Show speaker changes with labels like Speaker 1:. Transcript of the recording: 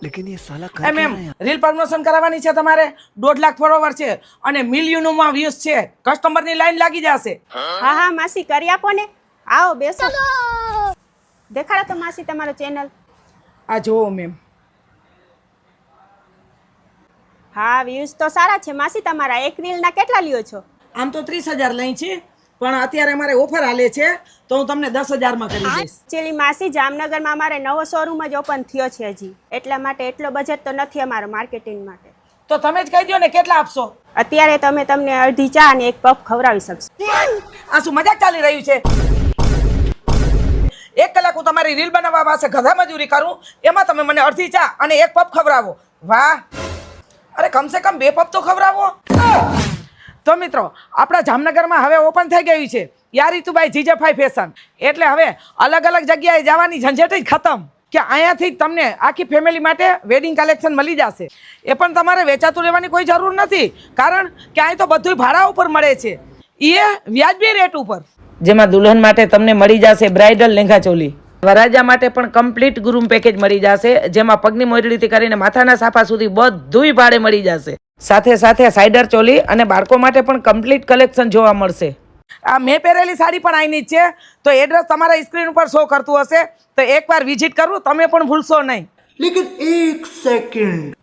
Speaker 1: लेकिन ये साला कर क्या
Speaker 2: મેમ
Speaker 1: रहा है?
Speaker 2: રીલ પ્રમોશન કરાવવાની છે તમારે 2 લાખ ફોલોવર છે અને મિલિયનોમાં વ્યૂઝ છે કસ્ટમરની લાઈન લાગી જશે
Speaker 3: હા હા માસી કરી આપો ને. આવો બેસો. દેખાડો તો માસી તમારો ચેનલ.
Speaker 2: આ જોવો મેમ
Speaker 3: હા વ્યૂઝ તો સારા છે માસી તમારા. એક રીલના કેટલા લ્યો છો?
Speaker 2: આમ તો 30,000 લઈ છે પણ અત્યારે અમારે ઓફર હાલે છે તો હું તમને 10,000 માં કરી દઈશ.
Speaker 3: એકચ્યુઅલી માસી જામનગરમાં અમારે નવો શોરૂમ જ ઓપન થયો છે હજી, એટલા માટે એટલો બજેટ તો નથી અમારો માર્કેટિંગ માટે.
Speaker 2: તો તમે જ કહી દો ને કેટલા આપશો.
Speaker 3: અત્યારે તમે તમને અડધી ચા અને એક પફ ખવડાવી શકશો.
Speaker 2: આ શું મજાક ચાલી રહ્યું છે? 1 કલાક હું તમારી રીલ બનાવવા પાસે ગધા મજૂરી કરું, એમાં તમે મને અડધી ચા અને એક પફ ખવડાવો. વાહ! અરે કમસે કમ 2 પફ તો ખવડાવો. તો મિત્રો આપણા જામનગરમાં હવે ઓપન થઈ ગયું છે યારીતુબાઈ જીજેફાઈ ફેશન. એટલે હવે અલગ અલગ જગ્યાએ જવાની ઝંઝટ જ ખતમ કે અહીંયાથી જ તમને આખી ફેમિલી માટે વેડિંગ કલેક્શન મળી જશે. એ પણ તમારે વેચાતું લેવાની કોઈ જરૂર નથી, કારણ કે અહીં તો બધું ભાડા ઉપર મળે છે, એ વ્યાજબી રેટ ઉપર. જેમાં દુલ્હન માટે તમને મળી જશે બ્રાઇડલ લેંઘા ચોલી, વરાજા માટે પણ કમ્પ્લીટ ગ્રૂમ પેકેજ મળી જશે, જેમાં પગની મોજડીથી કરીને માથાના સાફા સુધી બધુંય ભાડે મળી જશે. સાથે સાથે સાઇડર ચોલી અને બાળકો માટે પણ કમ્પ્લીટ કલેક્શન જોવા મળશે. આ મેં પહેરેલી સાડી પણ અહીંની જ છે, તો એડ્રેસ તમારા સ્ક્રીન ઉપર શો કરતું હશે, તો એકવાર વિઝિટ કરવું તમે પણ ભૂલશો નહીં.
Speaker 1: लेकिन 1 सेकंड